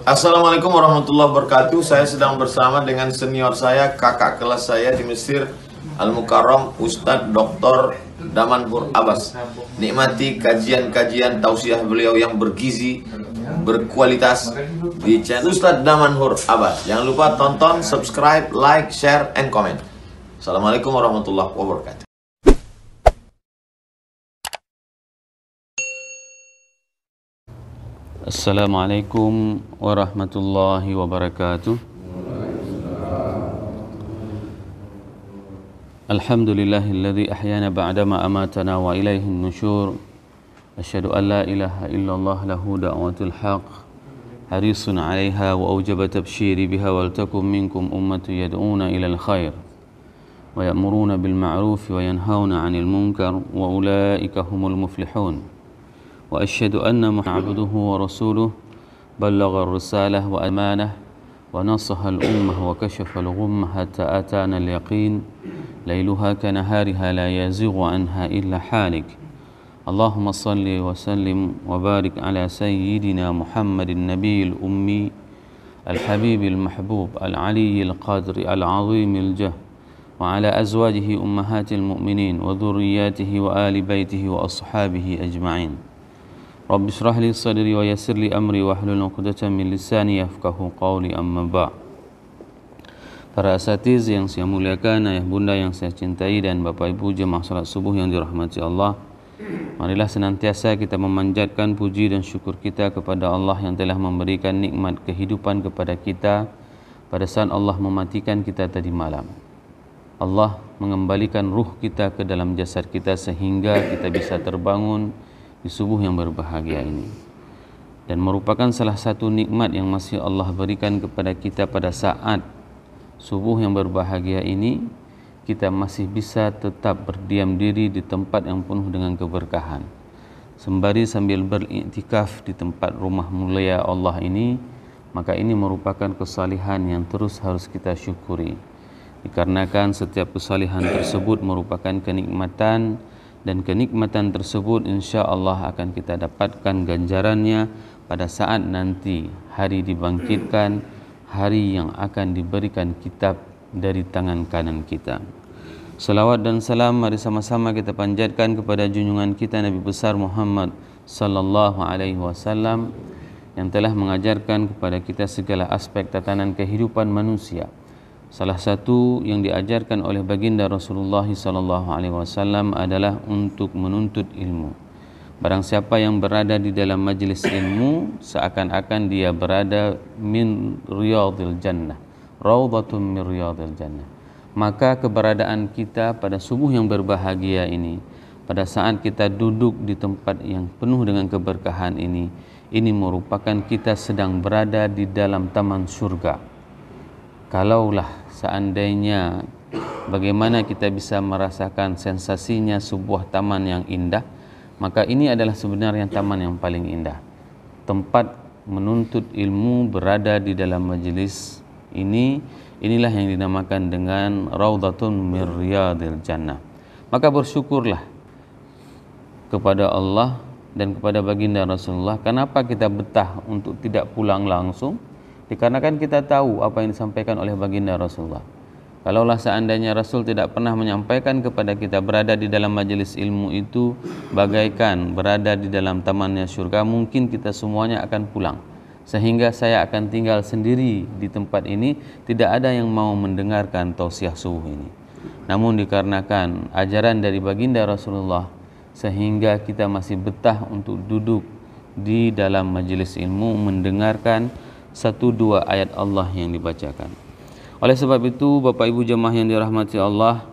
Assalamualaikum warahmatullahi wabarakatuh. Saya sedang bersama dengan senior saya, kakak kelas saya di Mesir, Al-Mukarram, Ustadz Dr. Damanhur Abbas. Nikmati kajian-kajian tausiah beliau yang bergizi, berkualitas di channel Ustadz Damanhur Abbas. Jangan lupa tonton, subscribe, like, share, and comment. Assalamualaikum warahmatullahi wabarakatuh. Assalamualaikum warahmatullahi wabarakatuh. Alhamdulillahilladzi ahyana ba'dama amatana wa ilaihin nusyur. Asyhadu an la ilaha illallah lahu da'watul haq. Harisun 'alaiha wa aujaba tabsyiri biha wal takum minkum ummatu yad'una ilal khair wa ya'muruna bil ma'ruf wa yanhauna 'anil munkar wa ulaika humul muflihun. وأشهد أن محمدا عبده ورسوله بلغ الرسالة وأمانه ونصح الأمة وكشف الغمة حتى أتانا اليقين ليلها كنهارها لا يزيغ عنها إلا حالك اللهم صل وسلم وبارك على سيدنا محمد النبي الأمي الحبيب المحبوب العلي القدر العظيم الجه وعلى أزواجه أمهات المؤمنين وذرياته وآل بيته وأصحابه أجمعين. Rabbi shrah li sadri wa yassir li amri wa hlul 'uqdatam min lisani yafqahu qawli, amma ba'. Para asatiz yang saya muliakan, ayah bunda yang saya cintai, dan bapak ibu jemaah salat subuh yang dirahmati Allah, marilah senantiasa kita memanjatkan puji dan syukur kita kepada Allah yang telah memberikan nikmat kehidupan kepada kita pada saat Allah mematikan kita tadi malam. Allah mengembalikan ruh kita ke dalam jasad kita sehingga kita bisa terbangun di subuh yang berbahagia ini, dan merupakan salah satu nikmat yang masih Allah berikan kepada kita pada saat subuh yang berbahagia ini. Kita masih bisa tetap berdiam diri di tempat yang penuh dengan keberkahan sembari sambil beriktikaf di tempat rumah mulia Allah ini. Maka ini merupakan kesalihan yang terus harus kita syukuri, dikarenakan setiap kesalihan tersebut merupakan kenikmatan, dan kenikmatan tersebut insya Allah akan kita dapatkan ganjarannya pada saat nanti hari dibangkitkan, hari yang akan diberikan kitab dari tangan kanan kita. Salawat dan salam mari sama-sama kita panjatkan kepada junjungan kita Nabi besar Muhammad sallallahu alaihi wasallam yang telah mengajarkan kepada kita segala aspek tatanan kehidupan manusia. Salah satu yang diajarkan oleh baginda Rasulullah sallallahu alaihi wasallam adalah untuk menuntut ilmu. Barang siapa yang berada di dalam majlis ilmu, seakan-akan dia berada min riyadil jannah, raudhatun min riyadil jannah. Maka keberadaan kita pada subuh yang berbahagia ini, pada saat kita duduk di tempat yang penuh dengan keberkahan ini merupakan kita sedang berada di dalam taman surga. Kalaulah seandainya bagaimana kita bisa merasakan sensasinya sebuah taman yang indah, maka ini adalah sebenarnya taman yang paling indah. Tempat menuntut ilmu berada di dalam majelis ini, inilah yang dinamakan dengan raudhatun min riyadil jannah. Maka bersyukurlah kepada Allah dan kepada baginda Rasulullah. Kenapa kita betah untuk tidak pulang langsung? Dikarenakan kita tahu apa yang disampaikan oleh baginda Rasulullah. Kalaulah seandainya Rasul tidak pernah menyampaikan kepada kita berada di dalam majelis ilmu itu bagaikan berada di dalam tamannya syurga, mungkin kita semuanya akan pulang, sehingga saya akan tinggal sendiri di tempat ini, tidak ada yang mau mendengarkan tausiah subuh ini. Namun dikarenakan ajaran dari baginda Rasulullah, sehingga kita masih betah untuk duduk di dalam majelis ilmu mendengarkan satu dua ayat Allah yang dibacakan. Oleh sebab itu, Bapak Ibu jemaah yang dirahmati Allah,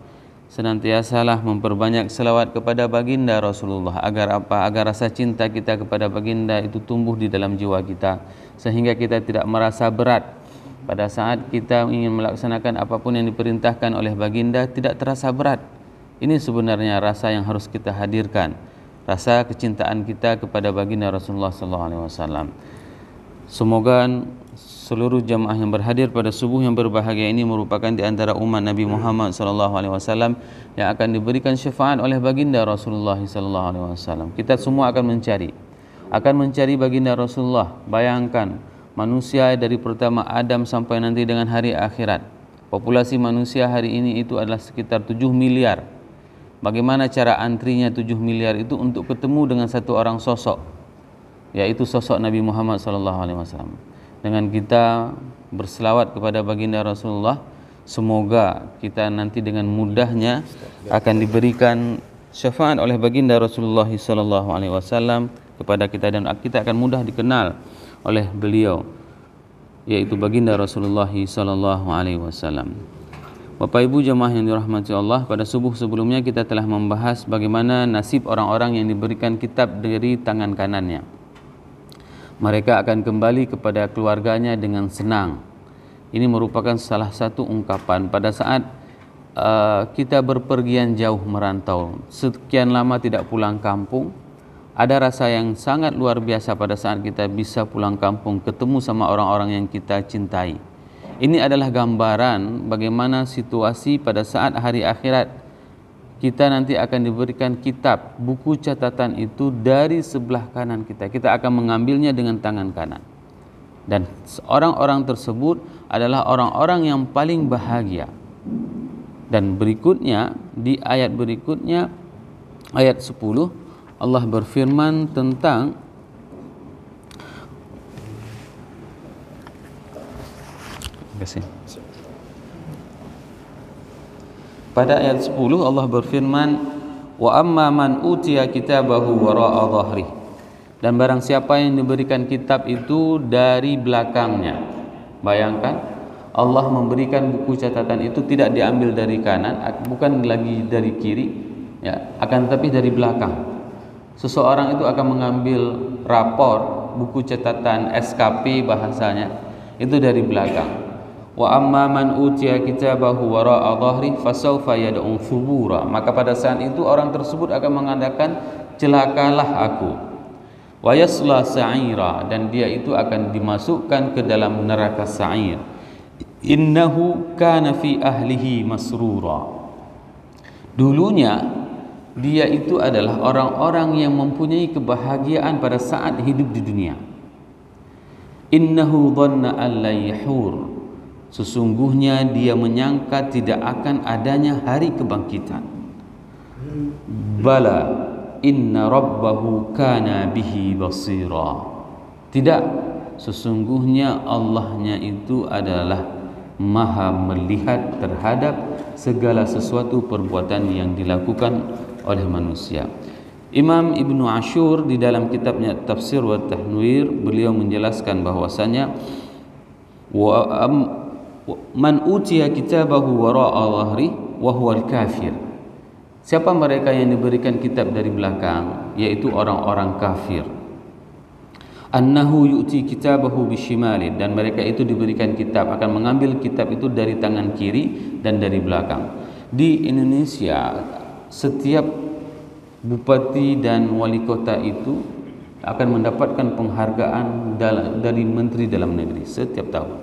senantiasalah memperbanyak selawat kepada baginda Rasulullah. Agar apa? Agar rasa cinta kita kepada baginda itu tumbuh di dalam jiwa kita, sehingga kita tidak merasa berat pada saat kita ingin melaksanakan apapun yang diperintahkan oleh baginda, tidak terasa berat. Ini sebenarnya rasa yang harus kita hadirkan, rasa kecintaan kita kepada baginda Rasulullah SAW. Semoga seluruh jamaah yang berhadir pada subuh yang berbahagia ini merupakan di antara umat Nabi Muhammad SAW yang akan diberikan syafaat oleh baginda Rasulullah SAW. Kita semua akan mencari baginda Rasulullah. Bayangkan manusia dari pertama Adam sampai nanti dengan hari akhirat. Populasi manusia hari ini itu adalah sekitar 7 miliar. Bagaimana cara antrinya 7 miliar itu untuk ketemu dengan satu orang sosok, yaitu sosok Nabi Muhammad SAW. Dengan kita berselawat kepada baginda Rasulullah, semoga kita nanti dengan mudahnya akan diberikan syafaat oleh baginda Rasulullah SAW kepada kita, dan kita akan mudah dikenal oleh beliau, yaitu baginda Rasulullah SAW. Bapak Ibu jemaah yang dirahmati Allah, pada subuh sebelumnya kita telah membahas bagaimana nasib orang-orang yang diberikan kitab dari tangan kanannya. Mereka akan kembali kepada keluarganya dengan senang. Ini merupakan salah satu ungkapan pada saat kita berpergian jauh merantau, sekian lama tidak pulang kampung. Ada rasa yang sangat luar biasa pada saat kita bisa pulang kampung, ketemu sama orang-orang yang kita cintai. Ini adalah gambaran bagaimana situasi pada saat hari akhirat. Kita nanti akan diberikan kitab, buku catatan itu dari sebelah kanan kita. Kita akan mengambilnya dengan tangan kanan. Dan orang-orang tersebut adalah orang-orang yang paling bahagia. Dan berikutnya, di ayat berikutnya, ayat 10, Allah berfirman tentang pada ayat 10 Allah berfirman, wa amma man utiya kitabahu wara'a dhahri, dan barang siapa yang diberikan kitab itu dari belakangnya. Bayangkan, Allah memberikan buku catatan itu tidak diambil dari kanan, bukan lagi dari kiri, ya, akan tetapi dari belakang. Seseorang itu akan mengambil rapor, buku catatan SKP bahasanya, itu dari belakang. Wa amma man utiya kitabahu wara'a dhahri fasawfa yad'u thubura, maka pada saat itu orang tersebut akan mengatakan, celakalah aku. Wa yasla sa'ira, dan dia itu akan dimasukkan ke dalam neraka sa'ir. Innahu kana fi ahlihi masrura, dulunya dia itu adalah orang-orang yang mempunyai kebahagiaan pada saat hidup di dunia. Innahu dhanna an la yahur, sesungguhnya dia menyangka tidak akan adanya hari kebangkitan. Bala inna rabbahu kana bihi basira, tidak, sesungguhnya Allahnya itu adalah maha melihat terhadap segala sesuatu perbuatan yang dilakukan oleh manusia. Imam Ibnu Ashur di dalam kitabnya Tafsir wa Tahnwir, beliau menjelaskan bahwasanya man utiya kitabahu wara'a dhahri wa huwa al-kafir, siapa mereka yang diberikan kitab dari belakang, yaitu orang-orang kafir. Annahu yu'ti kitabahu bishimali, dan mereka itu diberikan kitab, akan mengambil kitab itu dari tangan kiri dan dari belakang. Di Indonesia, setiap bupati dan wali kota itu akan mendapatkan penghargaan dari Menteri Dalam Negeri setiap tahun.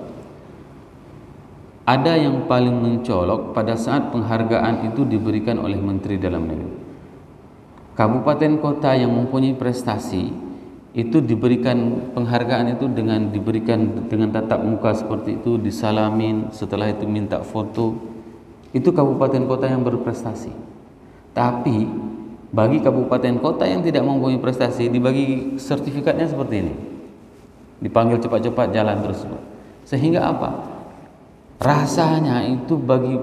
Ada yang paling mencolok pada saat penghargaan itu diberikan oleh Menteri Dalam Negeri. Kabupaten kota yang mempunyai prestasi itu diberikan penghargaan itu diberikan dengan tatap muka seperti itu, disalamin, setelah itu minta foto. Itu kabupaten kota yang berprestasi. Tapi bagi kabupaten kota yang tidak mempunyai prestasi, dibagi sertifikatnya seperti ini, dipanggil cepat-cepat jalan terus. Sehingga apa? Rasanya itu bagi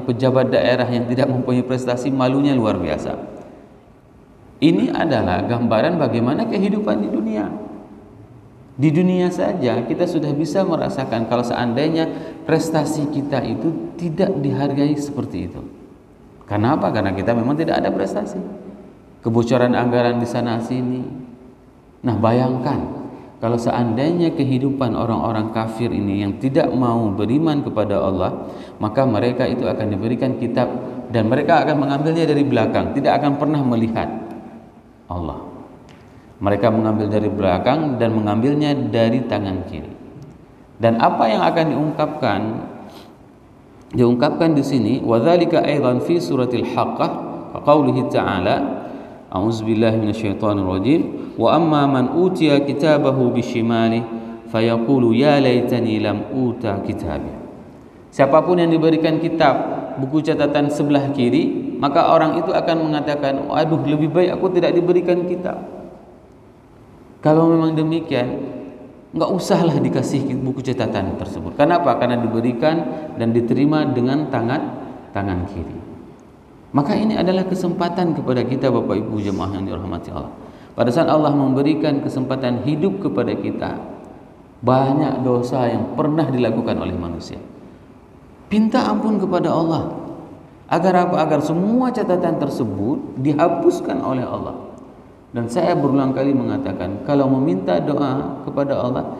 pejabat daerah yang tidak mempunyai prestasi, malunya luar biasa. Ini adalah gambaran bagaimana kehidupan di dunia. Di dunia saja kita sudah bisa merasakan kalau seandainya prestasi kita itu tidak dihargai seperti itu. Kenapa? Karena kita memang tidak ada prestasi. Kebocoran anggaran di sana sini. Nah, bayangkan kalau seandainya kehidupan orang-orang kafir ini yang tidak mau beriman kepada Allah, maka mereka itu akan diberikan kitab dan mereka akan mengambilnya dari belakang, tidak akan pernah melihat Allah. Mereka mengambil dari belakang dan mengambilnya dari tangan kiri. Dan apa yang akan diungkapkan? Diungkapkan di sini, wadzalika aidan fi suratil Haqqah, qaulihi ta'ala, a'udzubillahi minasyaitonir rajim, wa amma man utiya kitabahu bishimali fayaqulu ya laitani lam uta kitabi. Siapapun yang diberikan kitab buku catatan sebelah kiri, maka orang itu akan mengatakan, aduh lebih baik aku tidak diberikan kitab. Kalau memang demikian, enggak usahlah dikasih buku catatan tersebut. Kenapa? Karena diberikan dan diterima dengan tangan kiri. Maka ini adalah kesempatan kepada kita, Bapak Ibu jemaah yang dirahmati Allah. Pada saat Allah memberikan kesempatan hidup kepada kita, banyak dosa yang pernah dilakukan oleh manusia. Minta ampun kepada Allah. Agar apa? Agar semua catatan tersebut dihapuskan oleh Allah. Dan saya berulang kali mengatakan, kalau meminta doa kepada Allah,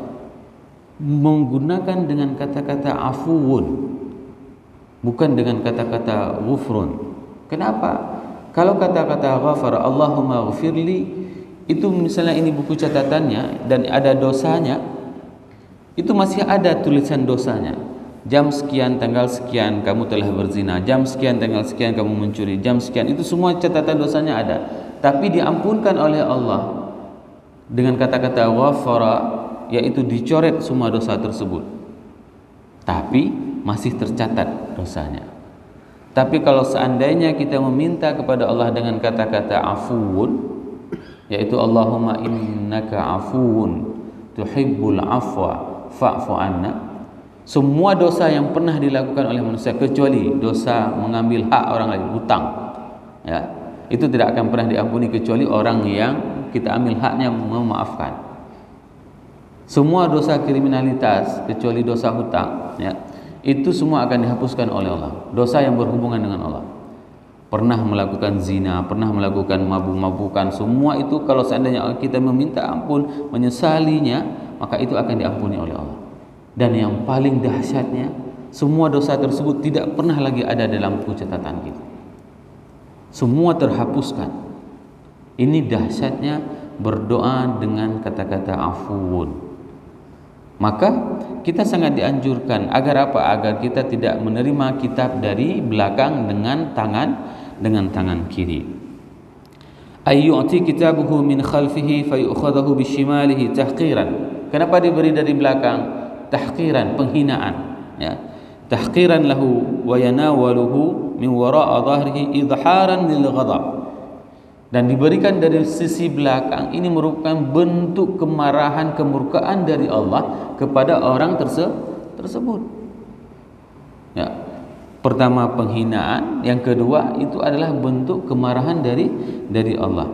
menggunakan dengan kata-kata afuun, bukan dengan kata-kata ghufrun. Kenapa? Kalau kata-kata ghafara, Allahumma ghafirli, itu misalnya ini buku catatannya dan ada dosanya, itu masih ada tulisan dosanya. Jam sekian tanggal sekian kamu telah berzina, jam sekian tanggal sekian kamu mencuri, jam sekian, itu semua catatan dosanya ada. Tapi diampunkan oleh Allah dengan kata-kata ghafara, yaitu dicoret semua dosa tersebut. Tapi masih tercatat dosanya. Tapi kalau seandainya kita meminta kepada Allah dengan kata-kata afuun, yaitu Allahumma innaka afuun tuhibbul afwa fa'fu anna, semua dosa yang pernah dilakukan oleh manusia kecuali dosa mengambil hak orang lain, hutang, ya, itu tidak akan pernah diampuni kecuali orang yang kita ambil haknya memaafkan. Semua dosa kriminalitas kecuali dosa hutang, ya, itu semua akan dihapuskan oleh Allah. Dosa yang berhubungan dengan Allah, pernah melakukan zina, pernah melakukan mabuk-mabukan, semua itu kalau seandainya kita meminta ampun, menyesalinya, maka itu akan diampuni oleh Allah. Dan yang paling dahsyatnya, semua dosa tersebut tidak pernah lagi ada dalam buku catatan kita. Semua terhapuskan. Ini dahsyatnya berdoa dengan kata-kata afuun. Maka kita sangat dianjurkan agar apa? Agar kita tidak menerima kitab dari belakang dengan tangan kiri. Ayyu'ti kitabuhu min khalfihi fayu'khadahu bishimalihi tahqiran. Kenapa diberi dari belakang? Tahqiran, penghinaan, ya. Tahqiran lahu wa yanawaluhu min wara'a dhahrihi idharan lil ghadab. Dan diberikan dari sisi belakang, ini merupakan bentuk kemarahan, kemurkaan dari Allah kepada orang tersebut. Ya. Pertama penghinaan, yang kedua itu adalah bentuk kemarahan dari Allah.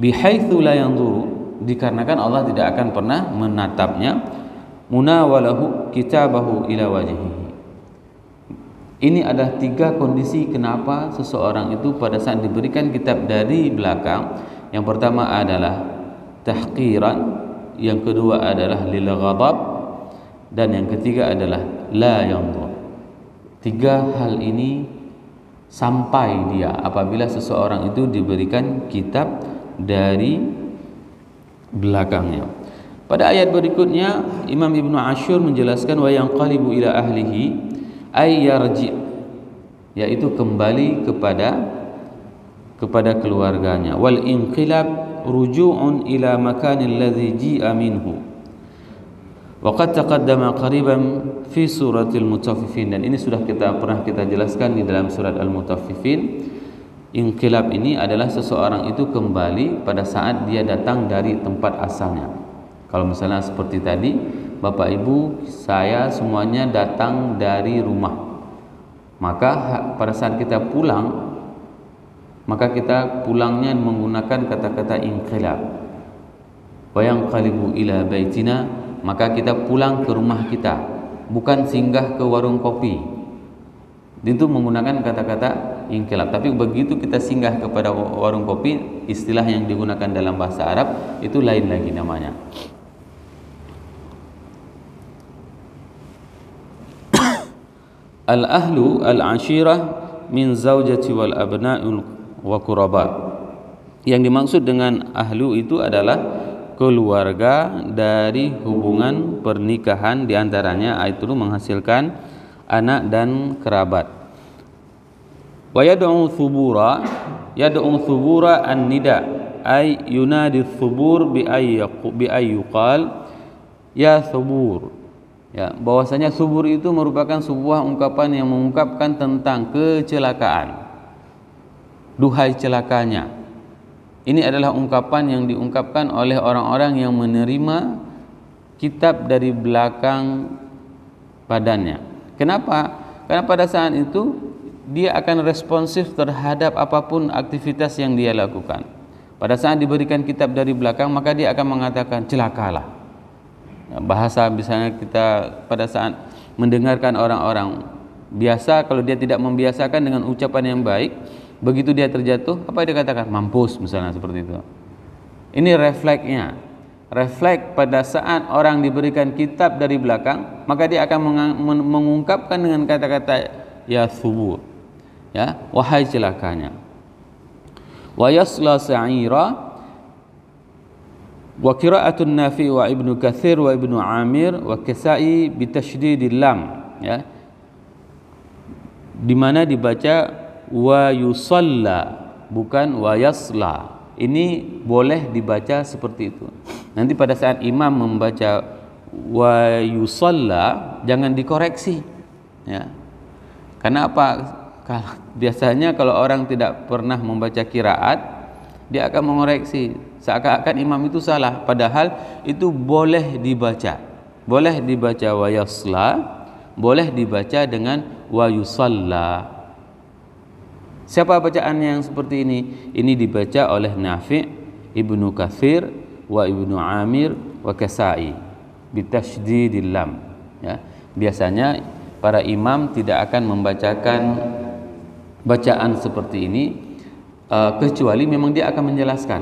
Bihaitsu la yanzuru, dikarenakan Allah tidak akan pernah menatapnya. Munawalahu kitabahu ila wajhihi. Ini adalah 3 kondisi kenapa seseorang itu pada saat diberikan kitab dari belakang. Yang pertama adalah tahqiran, yang kedua adalah lil ghadab, dan yang ketiga adalah la yanzur. 3 hal ini sampai dia apabila seseorang itu diberikan kitab dari belakangnya. Pada ayat berikutnya Imam Ibnu Ashur menjelaskan wa yanqalibu ila ahlihi ay yarji, yaitu kembali kepada keluarganya. Wal inqilab ruju'un ila makanil ladzi ji'a minhu. Wa qad taqaddama qariban fi suratil mutaffifin, dan ini sudah pernah kita jelaskan di dalam surat Al-Mutaffifin. Inqilab ini adalah seseorang itu kembali pada saat dia datang dari tempat asalnya. Kalau misalnya seperti tadi, Bapak Ibu, saya semuanya datang dari rumah. Maka pada saat kita pulang, maka kita pulangnya menggunakan kata-kata inqilab. Wa yanqalibu ila baitina, maka kita pulang ke rumah kita, bukan singgah ke warung kopi. Itu menggunakan kata-kata inqilab. Tapi begitu kita singgah kepada warung kopi, istilah yang digunakan dalam bahasa Arab itu lain lagi namanya. Al-ahlu al-ashirah min zaujati wal abna'ul wa quraba. Yang dimaksud dengan ahlu itu adalah keluarga dari hubungan pernikahan, diantaranya itu menghasilkan anak dan kerabat. Wa yad'u thubura an-nida ay yunadi thubur bi ay yuqal ya subur. Ya, bahwasanya subur itu merupakan sebuah ungkapan yang mengungkapkan tentang kecelakaan. Duhai celakanya. Ini adalah ungkapan yang diungkapkan oleh orang-orang yang menerima kitab dari belakang badannya. Kenapa? Karena pada saat itu dia akan responsif terhadap apapun aktivitas yang dia lakukan. Pada saat diberikan kitab dari belakang, maka dia akan mengatakan celakalah. Bahasa misalnya kita pada saat mendengarkan orang-orang biasa, kalau dia tidak membiasakan dengan ucapan yang baik, begitu dia terjatuh, apa dia katakan? Mampus misalnya, seperti itu. Ini refleksnya. Refleks pada saat orang diberikan kitab dari belakang, maka dia akan mengungkapkan dengan kata-kata ya subur, ya, wahai celakanya. Wa yasla sa'ira. Wa qira'atun Nafi wa Ibnu Katsir wa Ibnu Amir wa Kisai bitasydidil lam, ya, di mana dibaca wa yusalla bukan wa yasla. Ini boleh dibaca seperti itu. Nanti pada saat imam membaca wa yusalla jangan dikoreksi, ya. Karena apa? Biasanya kalau orang tidak pernah membaca qiraat, dia akan mengoreksi seakan-akan imam itu salah, padahal itu boleh dibaca. Boleh dibaca wa yasla, boleh dibaca dengan wa yusalla. Siapa bacaan yang seperti ini? Ini dibaca oleh Nafi', Ibnu Katsir, wa Ibnu Amir, wa Kisai bitasydidil lam, ya. Biasanya para imam tidak akan membacakan bacaan seperti ini kecuali memang dia akan menjelaskan,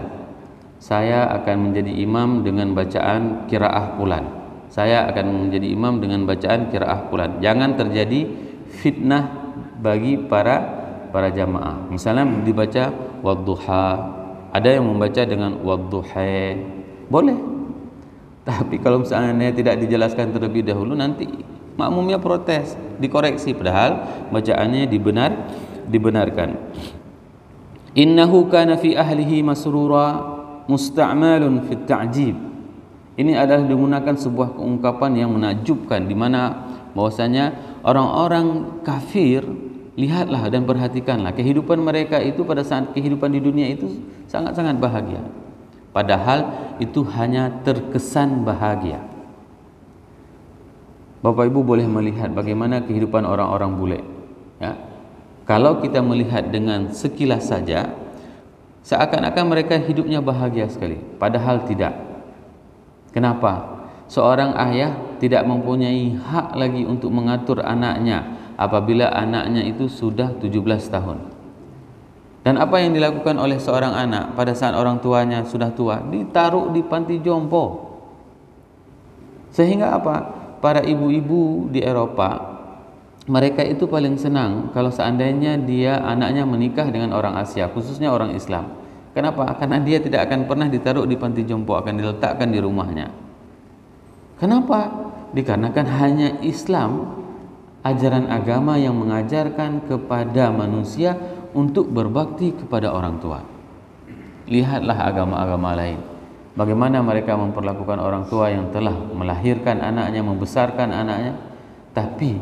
saya akan menjadi imam dengan bacaan qiraah fulan, saya akan menjadi imam dengan bacaan qiraah fulan. Jangan terjadi fitnah bagi para jamaah. Misalnya dibaca wadduha, ada yang membaca dengan wadduha, boleh. Tapi kalau misalnya tidak dijelaskan terlebih dahulu, nanti makmumnya protes, dikoreksi, padahal bacaannya dibenarkan. Innahu kana fi ahlihi masrura musta'malun fit ta'jib. Ini adalah digunakan sebuah keungkapan yang menakjubkan, di mana bahwasanya orang-orang kafir, lihatlah dan perhatikanlah kehidupan mereka itu pada saat kehidupan di dunia itu sangat-sangat bahagia. Padahal itu hanya terkesan bahagia. Bapak Ibu boleh melihat bagaimana kehidupan orang-orang bule, ya. Kalau kita melihat dengan sekilas saja, seakan-akan mereka hidupnya bahagia sekali, padahal tidak. Kenapa? Seorang ayah tidak mempunyai hak lagi untuk mengatur anaknya apabila anaknya itu sudah 17 tahun. Dan apa yang dilakukan oleh seorang anak pada saat orang tuanya sudah tua? Ditaruh di panti jompo. Sehingga apa? Para ibu-ibu di Eropa, mereka itu paling senang kalau seandainya anaknya menikah dengan orang Asia, khususnya orang Islam. Kenapa? Karena dia tidak akan pernah ditaruh di panti jompo, akan diletakkan di rumahnya. Kenapa? Dikarenakan hanya Islam, ajaran agama yang mengajarkan kepada manusia untuk berbakti kepada orang tua. Lihatlah agama-agama lain, bagaimana mereka memperlakukan orang tua yang telah melahirkan anaknya, membesarkan anaknya, tapi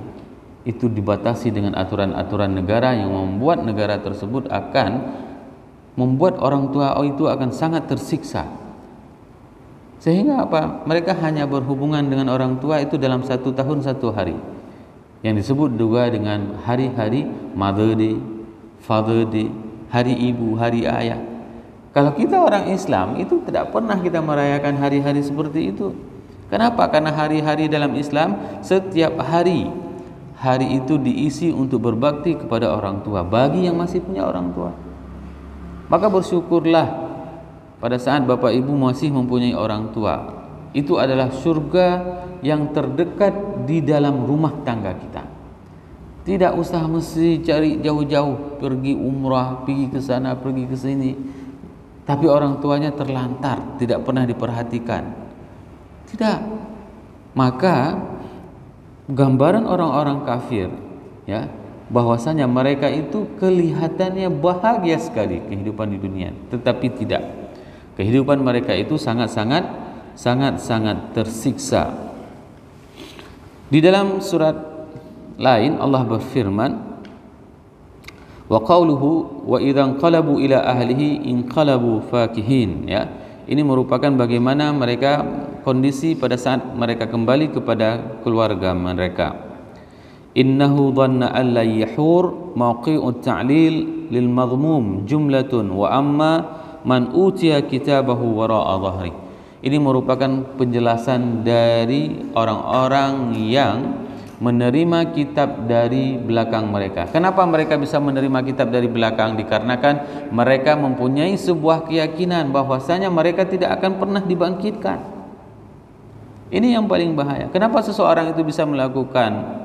itu dibatasi dengan aturan-aturan negara yang membuat negara tersebut akan membuat orang tua itu akan sangat tersiksa. Sehingga apa? Mereka hanya berhubungan dengan orang tua itu dalam 1 tahun 1 hari, yang disebut juga dengan hari-hari Mother Day, Father Day, hari ibu, hari ayah. Kalau kita orang Islam itu tidak pernah kita merayakan hari-hari seperti itu. Kenapa? Karena hari-hari dalam Islam setiap hari itu diisi untuk berbakti kepada orang tua bagi yang masih punya orang tua. Maka bersyukurlah pada saat Bapak Ibu masih mempunyai orang tua. Itu adalah surga yang terdekat di dalam rumah tangga kita. Tidak usah mesti cari jauh-jauh, pergi umrah, pergi ke sana, pergi ke sini, tapi orang tuanya terlantar, tidak pernah diperhatikan. Tidak. Maka gambaran orang-orang kafir, ya, bahwasanya mereka itu kelihatannya bahagia sekali kehidupan di dunia, tetapi tidak. Kehidupan mereka itu sangat-sangat sangat-sangat tersiksa. Di dalam surat lain Allah berfirman, wa qawluhu wa idza qalabu ila ahlihi inqalabu fakihin, ya. Ini merupakan bagaimana mereka kondisi pada saat mereka kembali kepada keluarga mereka. Innahu dhanna an la yahur mawqi'ut ta'lil lil madhmum jumlatun wa amma man utiya kitabahu wara'a dhahri. Ini merupakan penjelasan dari orang-orang yang menerima kitab dari belakang mereka. Kenapa mereka bisa menerima kitab dari belakang? Dikarenakan mereka mempunyai sebuah keyakinan bahwasanya mereka tidak akan pernah dibangkitkan. Ini yang paling bahaya. Kenapa seseorang itu bisa melakukan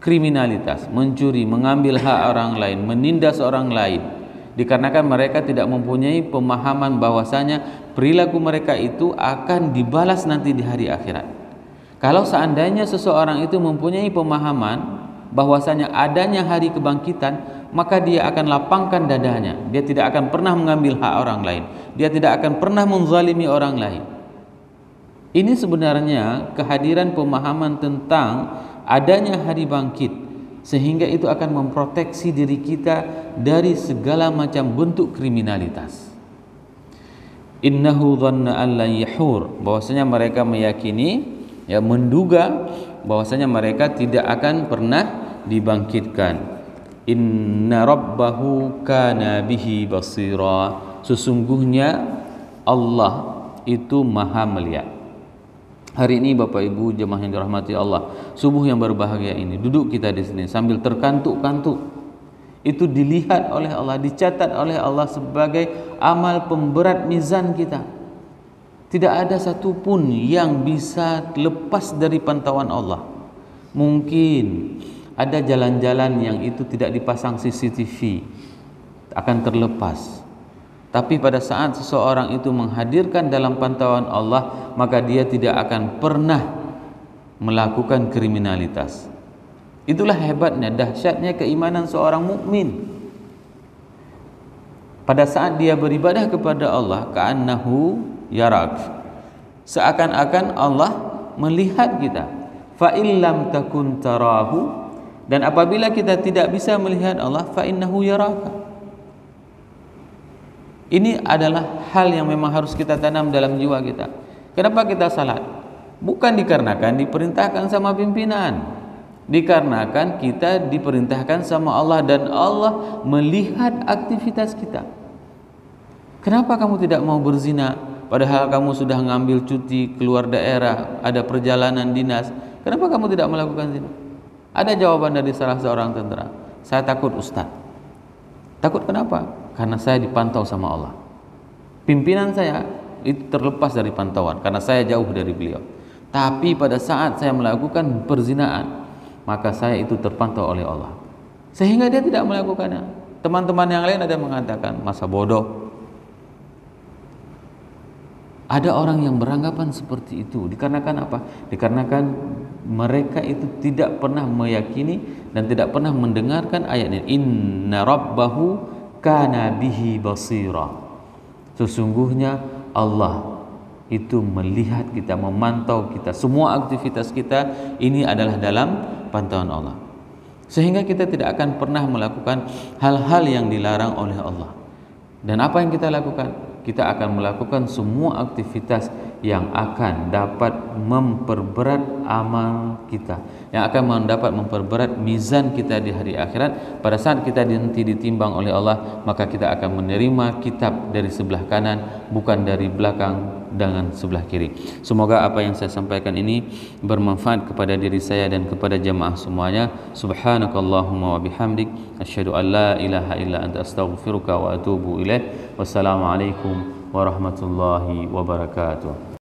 kriminalitas, mencuri, mengambil hak orang lain, menindas orang lain? Dikarenakan mereka tidak mempunyai pemahaman bahwasanya perilaku mereka itu akan dibalas nanti di hari akhirat. Kalau seandainya seseorang itu mempunyai pemahaman bahwasanya adanya hari kebangkitan, maka dia akan lapangkan dadanya. Dia tidak akan pernah mengambil hak orang lain. Dia tidak akan pernah menzalimi orang lain. Ini sebenarnya kehadiran pemahaman tentang adanya hari bangkit, sehingga itu akan memproteksi diri kita dari segala macam bentuk kriminalitas. Innahu dhanna an la yahur, bahwasanya mereka meyakini, ya, menduga bahwasanya mereka tidak akan pernah dibangkitkan. Inna rabbahu kana bihi basira, sesungguhnya Allah itu maha melihat. Hari ini Bapak Ibu jemaah yang dirahmati Allah, subuh yang berbahagia ini, duduk kita di sini sambil terkantuk-kantuk, itu dilihat oleh Allah, dicatat oleh Allah sebagai amal pemberat mizan kita. Tidak ada satupun yang bisa lepas dari pantauan Allah. Mungkin ada jalan-jalan yang itu tidak dipasang CCTV, akan terlepas. Tapi pada saat seseorang itu menghadirkan dalam pantauan Allah, maka dia tidak akan pernah melakukan kriminalitas. Itulah hebatnya, dahsyatnya keimanan seorang mukmin. Pada saat dia beribadah kepada Allah, ka'annahu yarak, seakan-akan Allah melihat kita. Fa illam takun tarahu, dan apabila kita tidak bisa melihat Allah, fa innahu yaraka. Ini adalah hal yang memang harus kita tanam dalam jiwa kita. Kenapa kita salat? Bukan dikarenakan diperintahkan sama pimpinan, dikarenakan kita diperintahkan sama Allah dan Allah melihat aktivitas kita. Kenapa kamu tidak mau berzina padahal kamu sudah ngambil cuti keluar daerah, ada perjalanan dinas? Kenapa kamu tidak melakukan zina? Ada jawaban dari salah seorang tentara. Saya takut, Ustaz. Takut kenapa? Karena saya dipantau sama Allah. Pimpinan saya itu terlepas dari pantauan karena saya jauh dari beliau. Tapi pada saat saya melakukan perzinaan, maka saya itu terpantau oleh Allah, sehingga dia tidak melakukannya. Teman-teman yang lain ada yang mengatakan masa bodoh. Ada orang yang beranggapan seperti itu. Dikarenakan apa? Dikarenakan mereka itu tidak pernah meyakini dan tidak pernah mendengarkan ayat ini. Inna rabbahu kana bihi basira, sesungguhnya Allah itu melihat kita, memantau kita, semua aktivitas kita ini adalah dalam pantauan Allah, sehingga kita tidak akan pernah melakukan hal-hal yang dilarang oleh Allah. Dan apa yang kita lakukan? Kita akan melakukan semua aktivitas yang akan dapat memperberat amal kita, yang akan dapat memperberat mizan kita di hari akhirat. Pada saat kita nanti ditimbang oleh Allah, maka kita akan menerima kitab dari sebelah kanan, bukan dari belakang dengan sebelah kiri. Semoga apa yang saya sampaikan ini bermanfaat kepada diri saya dan kepada jamaah semuanya. Subhanakallahumma wa bihamdik, asyhadu an la ilaha illa anta, astaghfiruka wa atubu ilaik. Wassalamualaikum warahmatullahi wabarakatuh.